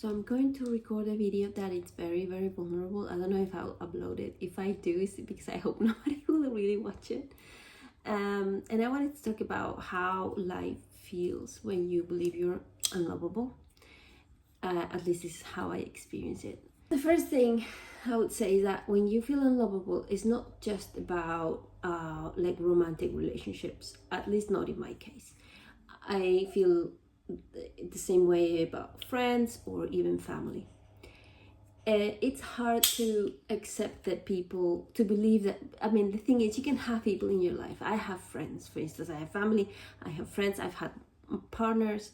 So I'm going to record a video that is very, very vulnerable. I don't know if I'll upload it. If I do, it's because I hope nobody will really watch it. And I wanted to talk about how life feels when you believe you're unlovable. At least this is how I experience it. The first thing I would say is that when you feel unlovable, it's not just about like romantic relationships, at least not in my case. I feel the same way about friends or even family. It's hard to accept that people, to believe that, I mean, the thing is, you can have people in your life. I have friends, for instance, I have family, I have friends, I've had partners,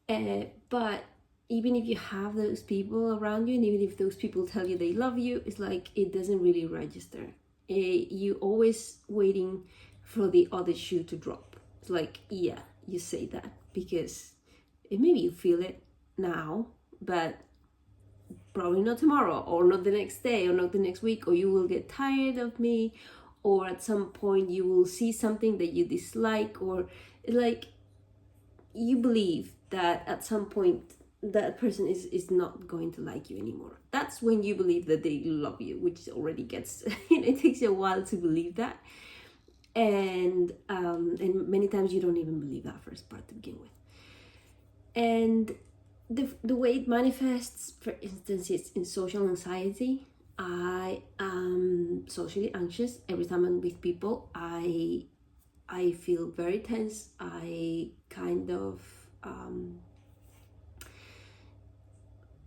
but even if you have those people around you, and even if those people tell you they love you, it's like it doesn't really register. You always waiting for the other shoe to drop. It's like, yeah, you say that because maybe you feel it now, but probably not tomorrow, or not the next day, or not the next week, or you will get tired of me, or at some point you will see something that you dislike, or like you believe that at some point that person is not going to like you anymore. That's when you believe that they love you, which already gets it takes you a while to believe that, and many times you don't even believe that first part to begin with. And the way it manifests, for instance, is in social anxiety. I am socially anxious. Every time I'm with people, I feel very tense. I kind of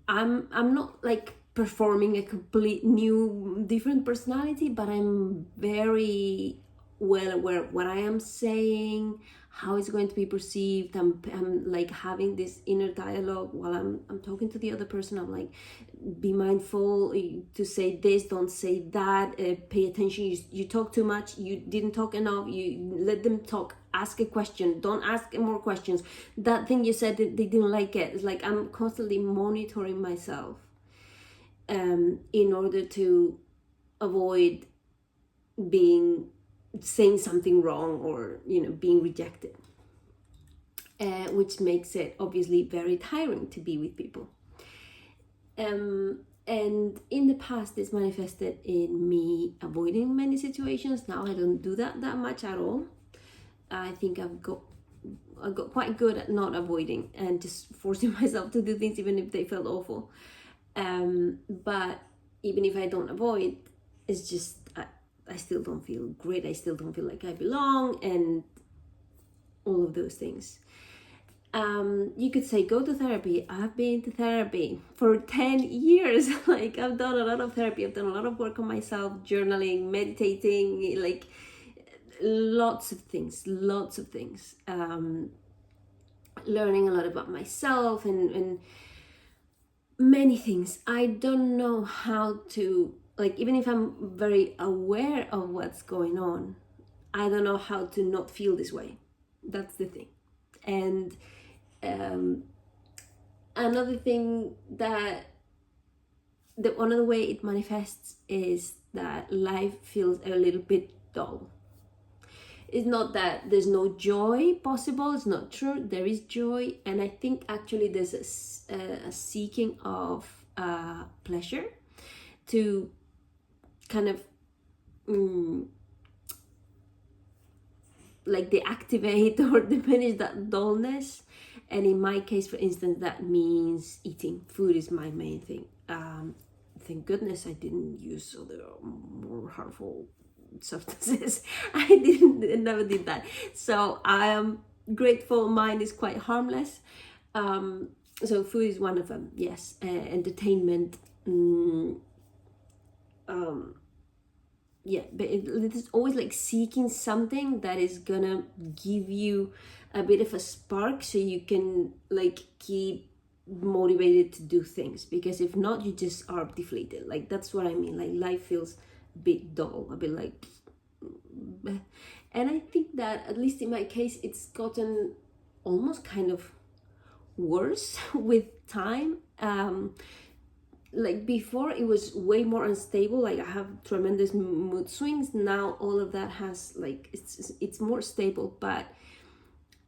I'm not like performing a complete new different personality, but I'm very well aware of what I am saying, how it's going to be perceived. I'm like having this inner dialogue while I'm talking to the other person. I'm like, be mindful to say this, don't say that, pay attention, you talk too much, you didn't talk enough, you let them talk, ask a question, don't ask more questions, that thing you said they didn't like it. It's like I'm constantly monitoring myself in order to avoid saying something wrong, or being rejected, which makes it obviously very tiring to be with people. And in the past, this manifested in me avoiding many situations. Now I don't do that much at all. I think I got quite good at not avoiding and just forcing myself to do things even if they felt awful. But even if I don't avoid, it's just I still don't feel great. I still don't feel like I belong, and all of those things. You could say go to therapy. I've been to therapy for 10 years. Like, I've done a lot of therapy. I've done a lot of work on myself, journaling, meditating, like lots of things. Learning a lot about myself and many things. I don't know how to, like, even if I'm very aware of what's going on, I don't know how to not feel this way. That's the thing. And another thing that one of the way it manifests is that life feels a little bit dull. It's not that there's no joy possible. It's not true. There is joy, and I think actually there's a seeking of pleasure to kind of like deactivate or diminish that dullness. And in my case, for instance, that means eating. Food is my main thing. Thank goodness I didn't use other more harmful substances. I never did that. So I am grateful mine is quite harmless. So food is one of them, yes. Entertainment, yeah, but it is always like seeking something that is gonna give you a bit of a spark so you can like keep motivated to do things, because if not, you just are deflated. Like, that's what I mean. Like, life feels a bit dull, a bit like, and I think that at least in my case, it's gotten almost kind of worse with time. Like, before it was way more unstable. Like, I have tremendous mood swings. Now all of that has like it's more stable, but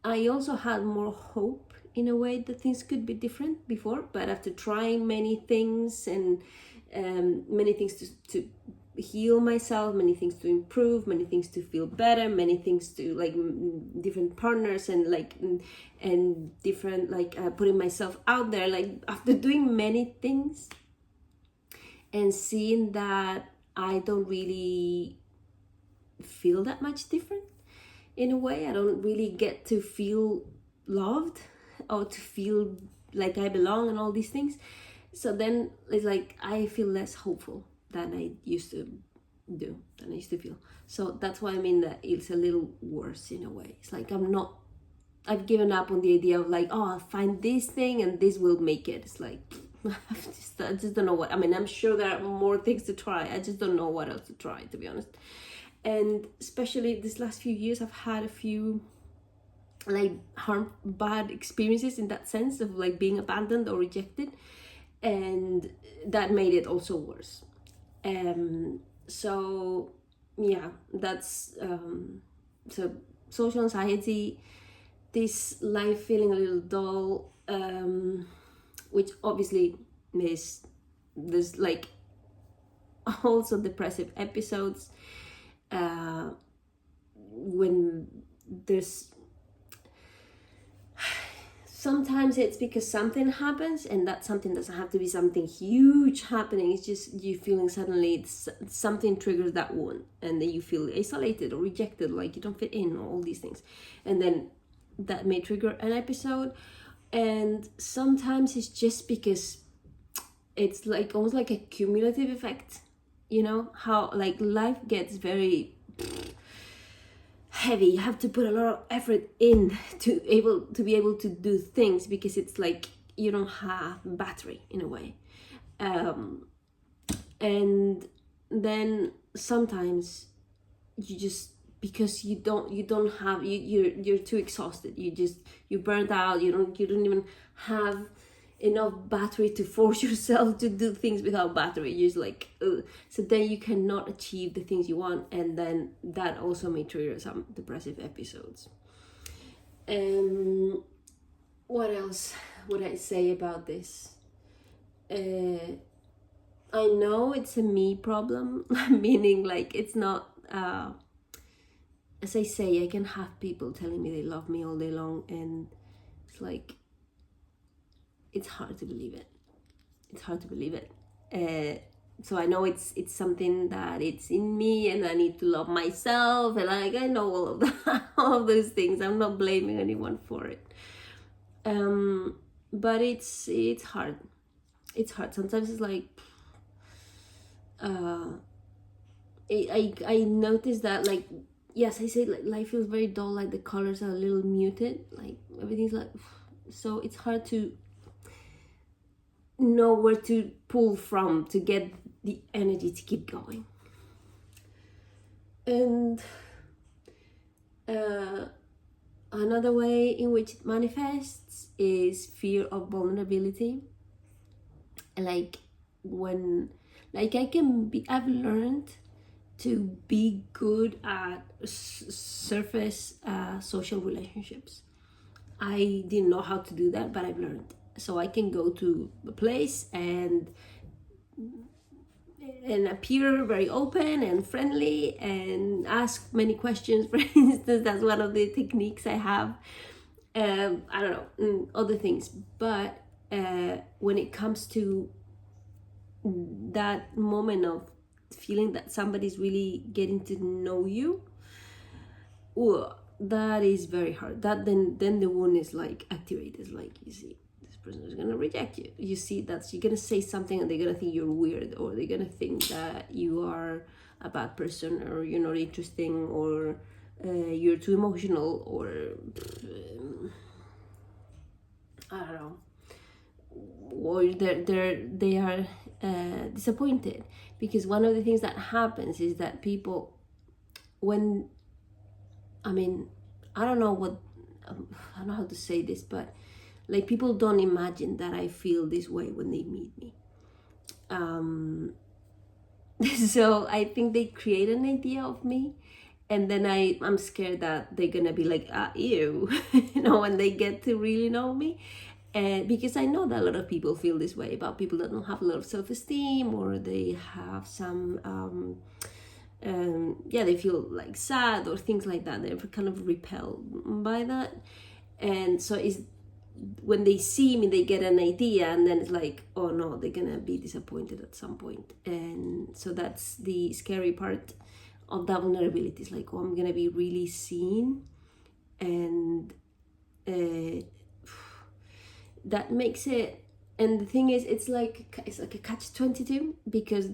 I also had more hope in a way that things could be different before, but after trying many things and many things to heal myself, many things to improve, many things to feel better, many things to like different partners and like and different like putting myself out there, like after doing many things and seeing that I don't really feel that much different in a way. I don't really get to feel loved or to feel like I belong and all these things. So then it's like I feel less hopeful than I used to do, than I used to feel. So that's why I mean that it's a little worse in a way. It's like I've given up on the idea of like, oh, I'll find this thing and this will make it. It's like I just don't know what. I mean, I'm sure there are more things to try. I just don't know what else to try, to be honest. And especially this last few years, I've had a few like bad experiences in that sense of like being abandoned or rejected, and that made it also worse. So yeah, that's so social anxiety, this life feeling a little dull, which obviously is there's like also depressive episodes when there's sometimes it's because something happens, and that something doesn't have to be something huge happening. It's just you feeling suddenly it's something triggers that one, and then you feel isolated or rejected, like you don't fit in, or all these things, and then that may trigger an episode. And sometimes it's just because it's like almost like a cumulative effect, you know, how like life gets very heavy. You have to put a lot of effort in to be able to do things, because it's like you don't have battery in a way, and then sometimes you just, because you don't have you're too exhausted, you're burnt out, you don't even have enough battery to force yourself to do things without battery. You're just like, ugh. So then you cannot achieve the things you want, and then that also may trigger some depressive episodes. What else would I say about this? I know it's a me problem, meaning like it's not as I say, I can have people telling me they love me all day long, and it's like it's hard to believe it. So I know it's something that it's in me, and I need to love myself, and like I know all of that, all of those things. I'm not blaming anyone for it. But it's hard. It's hard. Sometimes it's like I notice that, like, yes, I say like life feels very dull, like the colors are a little muted, like everything's like, so it's hard to know where to pull from to get the energy to keep going. And another way in which it manifests is fear of vulnerability. Like when, like I've learned to be good at surface social relationships. I didn't know how to do that, but I've learned. So I can go to a place and appear very open and friendly and ask many questions. For instance, that's one of the techniques I have. I don't know, other things. But when it comes to that moment of feeling that somebody's really getting to know you, that is very hard. That then the wound is like activated. Like, you see, this person is gonna reject you. You see that you're gonna say something and they're gonna think you're weird, or they're gonna think that you are a bad person, or you're not interesting, or you're too emotional, or I don't know, or they are disappointed. Because one of the things that happens is that people, when, I mean, I don't know how to say this, but like people don't imagine that I feel this way when they meet me. So I think they create an idea of me, And then I'm scared that they're gonna be like, ew, when they get to really know me. And because I know that a lot of people feel this way about people that don't have a lot of self-esteem, or they have some they feel like sad or things like that. They're kind of repelled by that. And so it's when they see me, they get an idea, and then it's like, oh no, they're gonna be disappointed at some point. And so that's the scary part of that vulnerability. It's like, oh, I'm gonna be really seen. And that makes it, and the thing is, it's like a catch-22, because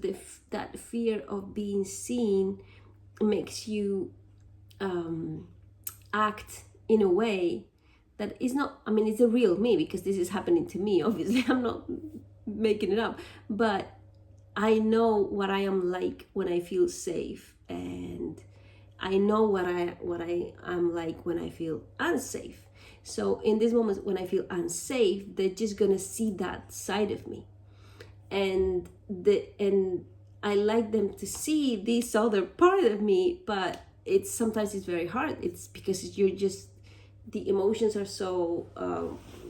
that fear of being seen makes you act in a way that is not, I mean, it's a real me, because this is happening to me, obviously. I'm not making it up, but I know what I am like when I feel safe, and I know what I am like when I feel unsafe. So in these moments when I feel unsafe, they're just gonna see that side of me, and I like them to see this other part of me. But sometimes it's very hard. It's because you're just, the emotions are so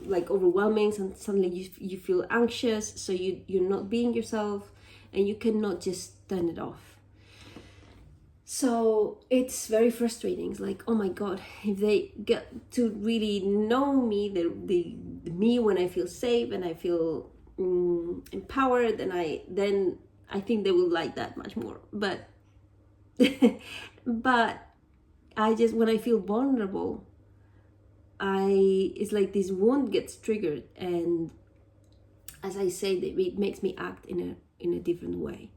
like overwhelming, and suddenly you feel anxious, so you're not being yourself, and you cannot just turn it off. So it's very frustrating. It's like, oh my God, if they get to really know me, the me when I feel safe and I feel empowered, and then I think they will like that much more. But but I just, when I feel vulnerable, it's like this wound gets triggered, and as I say, it makes me act in a different way.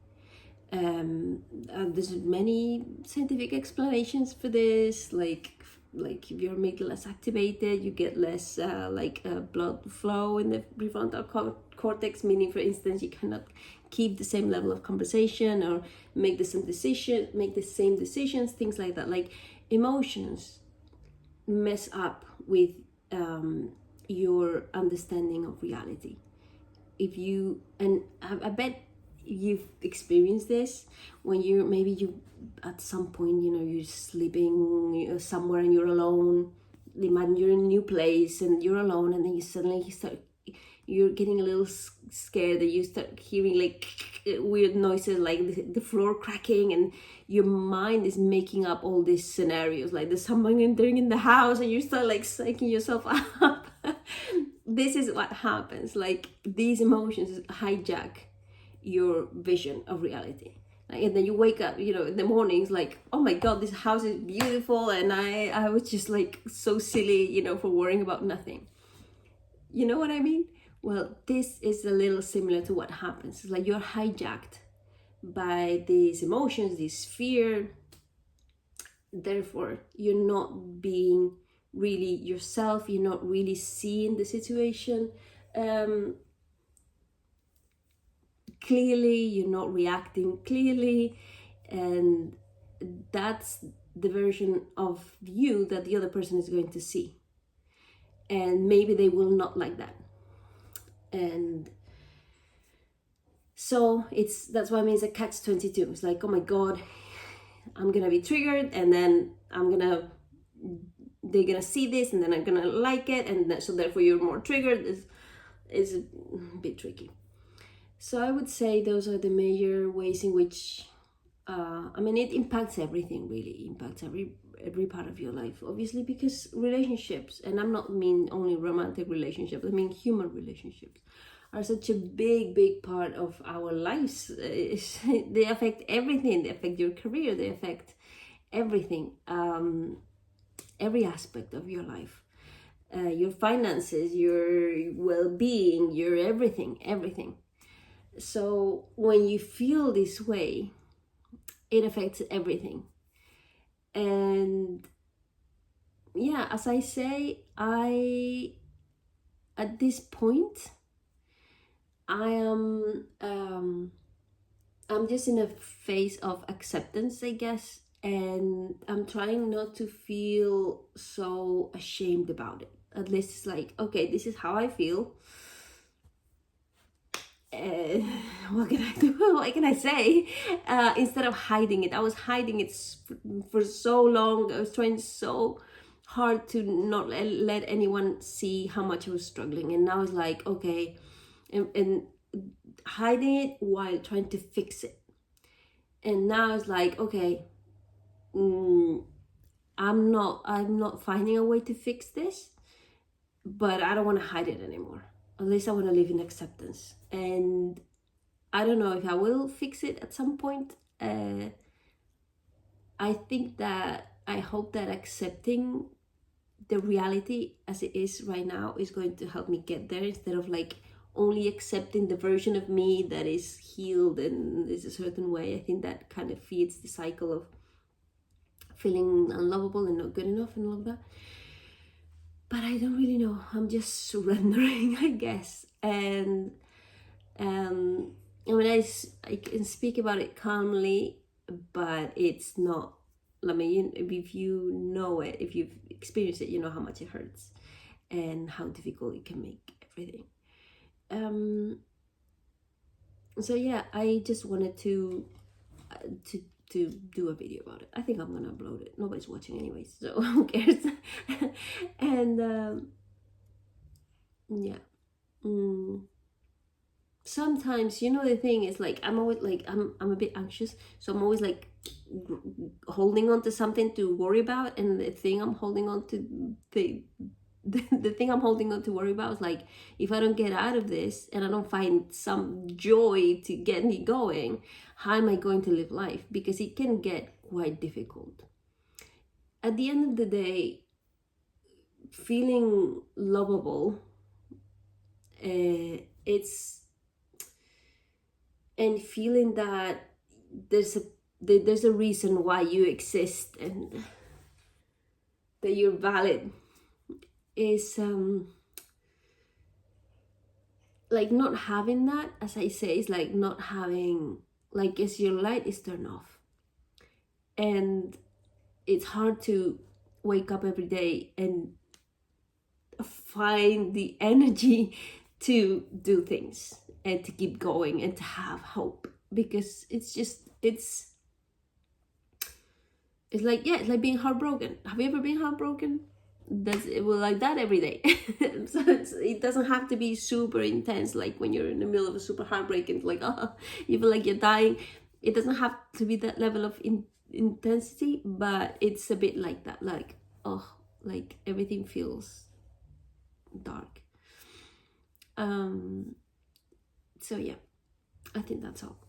There's many scientific explanations for this, like if your amygdala is activated, you get less blood flow in the prefrontal cortex, meaning, for instance, you cannot keep the same level of conversation, or make the same decisions, things like that. Like, emotions mess up with your understanding of reality. And I bet you've experienced this, when you at some point, you're sleeping somewhere and you're alone. Imagine you're in a new place and you're alone, and then you're getting a little scared, and you start hearing like weird noises, like the floor cracking, and your mind is making up all these scenarios, like there's someone entering in the house, and you start like psyching yourself up. This is what happens. Like, these emotions hijack your vision of reality. And then you wake up, in the mornings, like, oh my God, this house is beautiful, and I was just like so silly, for worrying about nothing. You know what I mean? Well, this is a little similar to what happens. It's like you're hijacked by these emotions, this fear. Therefore, you're not being really yourself. You're not really seeing the situation clearly. You're not reacting clearly, and that's the version of you that the other person is going to see, and maybe they will not like that. And so that's why I mean, it's a catch-22. It's like, oh my God, I'm gonna be triggered, and then they're gonna see this, and then I'm gonna like it, and so therefore you're more triggered. Is a bit tricky. So I would say those are the major ways in which it impacts everything. Really, it impacts every part of your life, obviously, because relationships, and I'm not mean only romantic relationships, I mean human relationships, are such a big part of our lives. They affect everything. They affect your career. They affect everything, every aspect of your life, your finances, your well-being, your everything. So when you feel this way, it affects everything. And yeah, as I say, at this point, I am I'm just in a phase of acceptance, I guess, and I'm trying not to feel so ashamed about it. At least it's like, okay, this is how I feel, uh, what can I do? What can I say? Instead of hiding it, I was hiding it for so long. I was trying so hard to not let anyone see how much I was struggling. And now it's like, okay, and hiding it while trying to fix it. And now it's like, okay, I'm not finding a way to fix this, but I don't want to hide it anymore. At least I want to live in acceptance. And I don't know if I will fix it at some point. I think that I hope that accepting the reality as it is right now is going to help me get there, instead of like only accepting the version of me that is healed and is a certain way. I think that kind of feeds the cycle of feeling unlovable and not good enough and all of that. But I don't really know. I'm just surrendering, I guess. And I mean, I can speak about it calmly, but it's not. I mean, if you know it, if you've experienced it, you know how much it hurts and how difficult it can make everything. So yeah, I just wanted to do a video about it. I think I'm gonna upload it. Nobody's watching anyways, so who cares? And yeah. Sometimes, you know, the thing is like I'm always like I'm a bit anxious, so I'm always like holding on to something to worry about, and the thing I'm holding on to the thing I'm holding on to worry about is like, if I don't get out of this and I don't find some joy to get me going, how am I going to live life? Because it can get quite difficult. At the end of the day, feeling lovable, it's and feeling that there's a reason why you exist and that you're valid is like not having that, as I say, is like not having, like, as your light is turned off, and it's hard to wake up every day and find the energy to do things and to keep going and to have hope, because it's like, yeah, it's like being heartbroken. Have you ever been heartbroken? That's it. Well, like that every day. So it doesn't have to be super intense, like when you're in the middle of a super heartbreak and like, oh, you feel like you're dying. It doesn't have to be that level of intensity, but it's a bit like that, like, oh, like everything feels dark. So yeah, I think that's all.